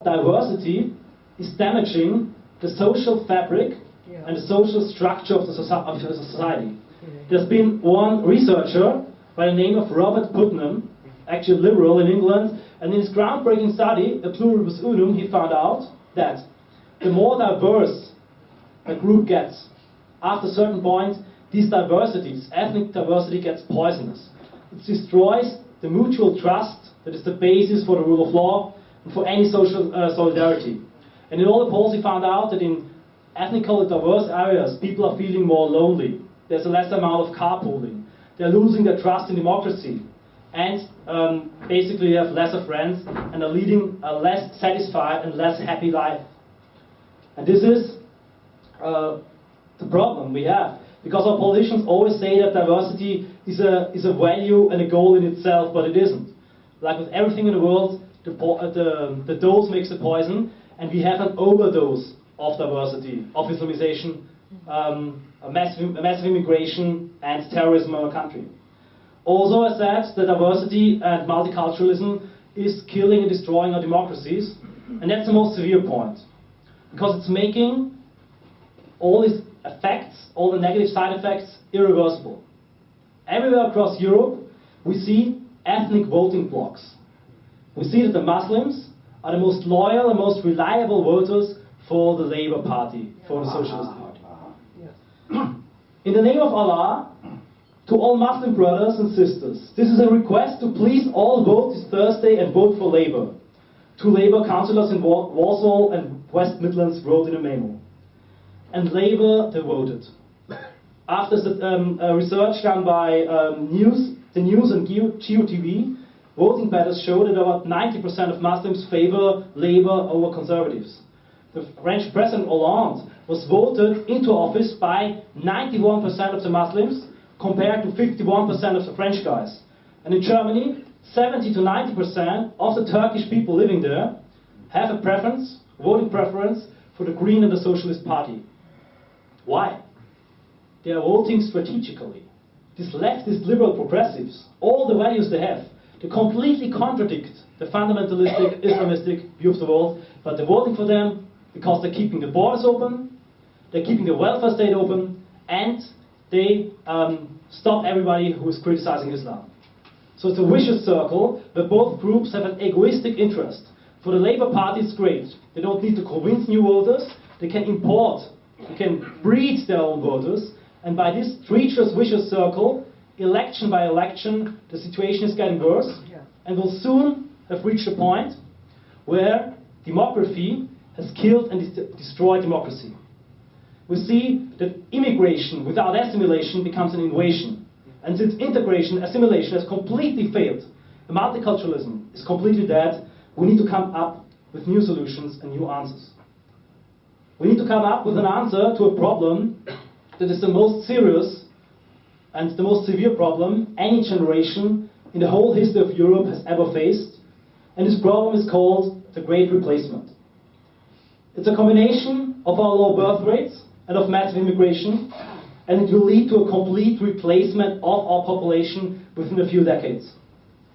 diversity is damaging the social fabric and the social structure of the society. There's been one researcher by the name of Robert Putnam, actually liberal in England, and in his groundbreaking study, A Pluribus Unum, he found out that the more diverse a group gets, after a certain point, this diversity, this ethnic diversity, gets poisonous. It destroys the mutual trust that is the basis for the rule of law and for any social solidarity. And in all the polls, he found out that in ethnically diverse areas, people are feeling more lonely. There's a less amount of carpooling. They're losing their trust in democracy. And basically have lesser friends and are leading a less satisfied and less happy life. And this is the problem we have. Because our politicians always say that diversity is a value and a goal in itself, but it isn't. Like with everything in the world, the dose makes the poison, and we have an overdose of diversity, of Islamization, a massive immigration, and terrorism in our country. Also, as said, the diversity and multiculturalism is killing and destroying our democracies, and that's the most severe point. Because it's making all these effects, all the negative side effects, irreversible. Everywhere across Europe, we see ethnic voting blocks. We see that the Muslims are the most loyal and most reliable voters for the Labour Party, for the Socialist Party. In the name of Allah, to all Muslim brothers and sisters, this is a request to please all vote this Thursday and vote for Labour. 2 Labour councillors in Warsaw and West Midlands wrote in a memo. And Labour, they voted. After research done by the News and GeoTV, voting patterns show that about 90% of Muslims favor Labour over Conservatives. The French President Hollande was voted into office by 91% of the Muslims, compared to 51% of the French guys. And in Germany, 70 to 90% of the Turkish people living there have a preference, voting preference, for the Green and the Socialist Party. Why? They are voting strategically. These leftist liberal progressives, all the values they have, they completely contradict the fundamentalistic, Islamistic view of the world, but they're voting for them because they're keeping the borders open, they're keeping the welfare state open, and they stop everybody who is criticizing Islam. So it's a vicious circle where both groups have an egoistic interest. For the Labour Party, it's great. They don't need to convince new voters. They can import, they can breed their own voters. And by this treacherous, vicious circle, election by election, the situation is getting worse. And will soon have reached a point where demography has killed and destroyed democracy. We see that immigration without assimilation becomes an invasion. And since integration, assimilation has completely failed, and multiculturalism is completely dead, we need to come up with new solutions and new answers. We need to come up with an answer to a problem that is the most serious and the most severe problem any generation in the whole history of Europe has ever faced. And this problem is called the Great Replacement. It's a combination of our low birth rates and of massive immigration, and it will lead to a complete replacement of our population within a few decades.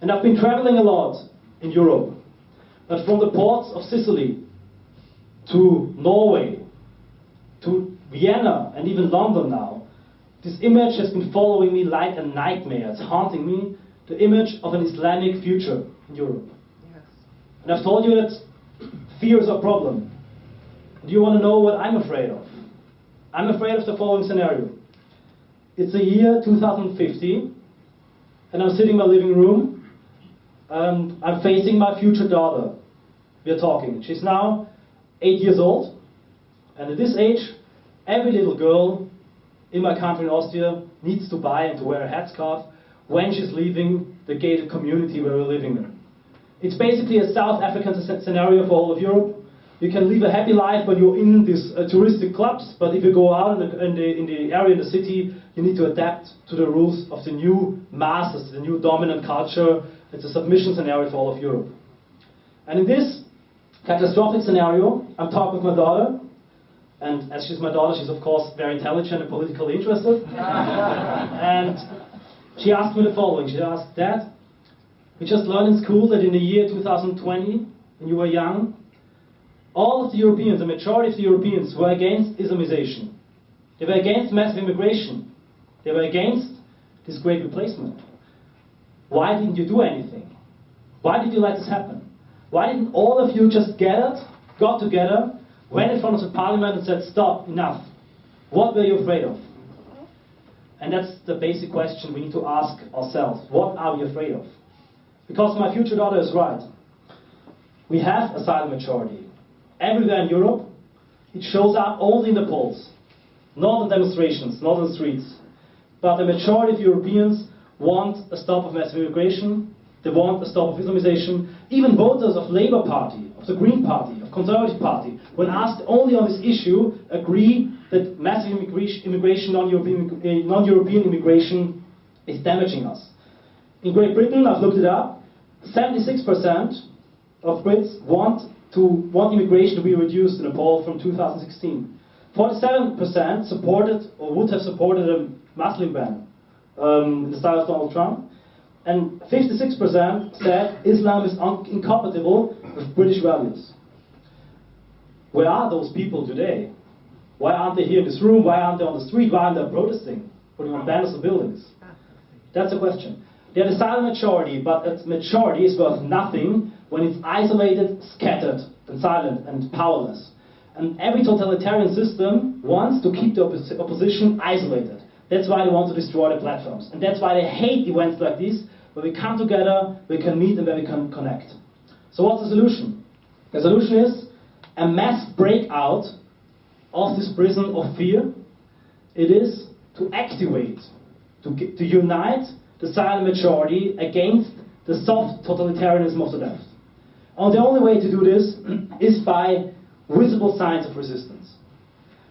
And I've been traveling a lot in Europe, but from the ports of Sicily to Norway to Vienna and even London now, this image has been following me like a nightmare. It's haunting me, the image of an Islamic future in Europe. Yes. And I've told you that fear is a problem. Do you want to know what I'm afraid of? I'm afraid of the following scenario. It's the year 2050, and I'm sitting in my living room, and I'm facing my future daughter. We're talking. She's now 8 years old, and at this age, every little girl in my country in Austria needs to buy and to wear a headscarf when she's leaving the gated community where we're living in. It's basically a South African scenario for all of Europe. You can live a happy life when you're in these touristic clubs, but if you go out in the area, in the city, you need to adapt to the rules of the new masses, the new dominant culture. It's a submission scenario for all of Europe. And in this catastrophic scenario, I'm talking with my daughter, and as she's my daughter, she's of course very intelligent and politically interested. And she asked me the following. She asked, Dad, we just learned in school that in the year 2020, when you were young, All of the Europeans, the majority of the Europeans, were against Islamization. They were against massive immigration. They were against this great replacement. Why didn't you do anything? Why did you let this happen? Why didn't all of you just got together, went in front of the parliament and said, stop, enough? What were you afraid of? And that's the basic question we need to ask ourselves. What are we afraid of? Because my future daughter is right. We have a silent majority. Everywhere in Europe, it shows up only in the polls. Not in demonstrations, not in the streets. But the majority of Europeans want a stop of massive immigration. They want a stop of Islamization. Even voters of Labour Party, of the Green Party, of Conservative Party, when asked only on this issue, agree that massive immigration, non-European immigration, is damaging us. In Great Britain, I've looked it up, 76% of Brits want immigration to be reduced in a poll from 2016. 47% supported or would have supported a Muslim ban in the style of Donald Trump. And 56% said Islam is incompatible with British values. Where are those people today? Why aren't they here in this room? Why aren't they on the street? Why aren't they protesting? Putting on banners of buildings? That's the question. They're the silent majority, but that majority is worth nothing when it's isolated, scattered, and silent, and powerless. And every totalitarian system wants to keep the opposition isolated. That's why they want to destroy the platforms. And that's why they hate events like this, where we come together, we can meet, and where we can connect. So what's the solution? The solution is a mass breakout of this prison of fear. It is to activate, to unite the silent majority against the soft totalitarianism of the left. And the only way to do this is by visible signs of resistance.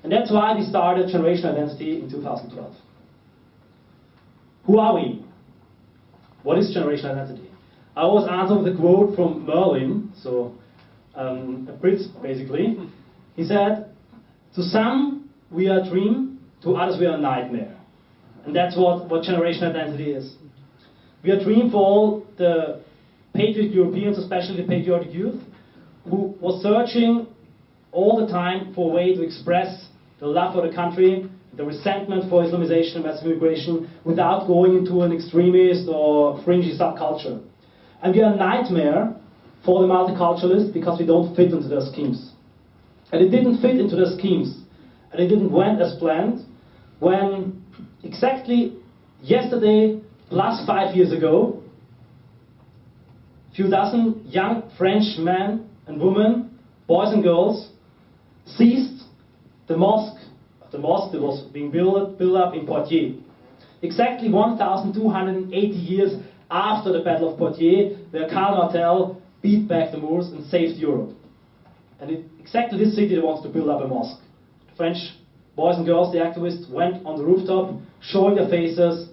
And that's why we started Generation Identity in 2012. Who are we? What is Generation Identity? I always answer with a quote from Merlin, so a prince basically. He said, to some we are a dream, to others we are a nightmare. And that's what Generation Identity is. We are a dream for all the patriotic Europeans, especially the patriotic youth, who was searching all the time for a way to express the love for the country, the resentment for Islamization and massive immigration, without going into an extremist or fringy subculture. And we are a nightmare for the multiculturalists because we don't fit into their schemes. And it didn't fit into their schemes, and it didn't went as planned, when exactly yesterday, plus 5 years ago, a few dozen young French men and women, boys and girls, seized the mosque that was being built up in Poitiers. Exactly 1,280 years after the Battle of Poitiers, where Karl Martel beat back the Moors and saved Europe. And exactly this city they wanted to build up a mosque. The French boys and girls, the activists, went on the rooftop, showing their faces,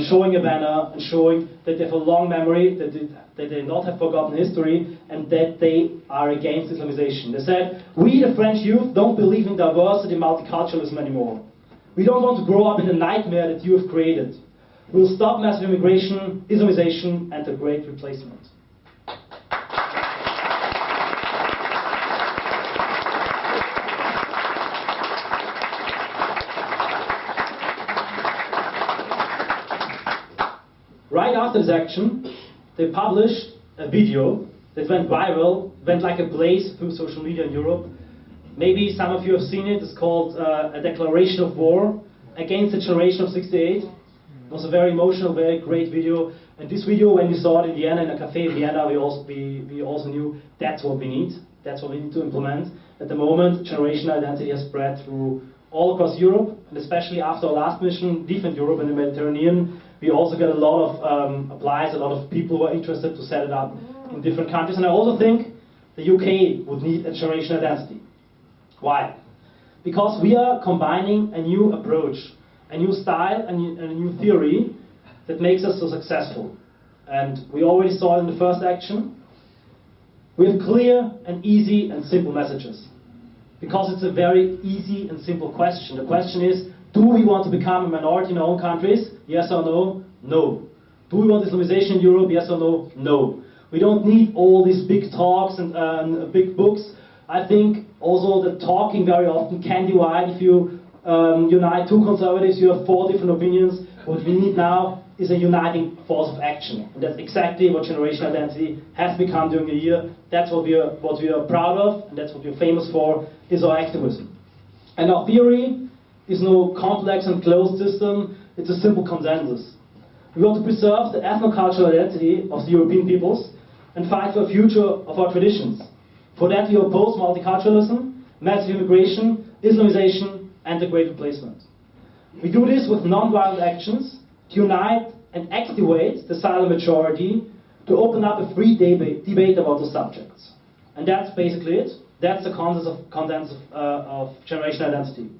showing a banner, and showing that they have a long memory, that they not have forgotten history, and that they are against Islamization. They said, we the French youth don't believe in diversity and multiculturalism anymore. We don't want to grow up in the nightmare that you have created. We'll stop massive immigration, Islamization, and the great replacement. Right after this action, they published a video that went viral, went like a blaze through social media in Europe. Maybe some of you have seen it. It's called a declaration of war against the generation of '68. It was a very emotional, very great video. And this video, when we saw it in Vienna, in a cafe in Vienna, we also knew that's what we need. That's what we need to implement. At the moment, Generation Identity has spread through all across Europe, and especially after our last mission, Defend Europe in the Mediterranean, we also get a lot of applies, a lot of people who are interested to set it up in different countries. And I also think the UK would need a Generation Identity. Why? Because we are combining a new approach, a new style, and a new theory that makes us so successful. And we already saw it in the first action. We have clear and easy and simple messages. Because it's a very easy and simple question. The question is, do we want to become a minority in our own countries? Yes or no? No. Do we want Islamization in Europe? Yes or no? No. We don't need all these big talks and big books I think also that talking very often can divide. If you unite two conservatives, you have 4 different opinions. What we need now is a uniting force of action. And that's exactly what Generation Identity has become during the year. That's what we are proud of, and that's what we're famous for, is our activism. And our theory is no complex and closed system, it's a simple consensus. We want to preserve the ethno-cultural identity of the European peoples and fight for a future of our traditions. For that we oppose multiculturalism, massive immigration, Islamization and the Great Replacement. We do this with non-violent actions to unite and activate the silent majority to open up a free debate about the subjects. And that's basically it. That's the consensus of Generation Identity.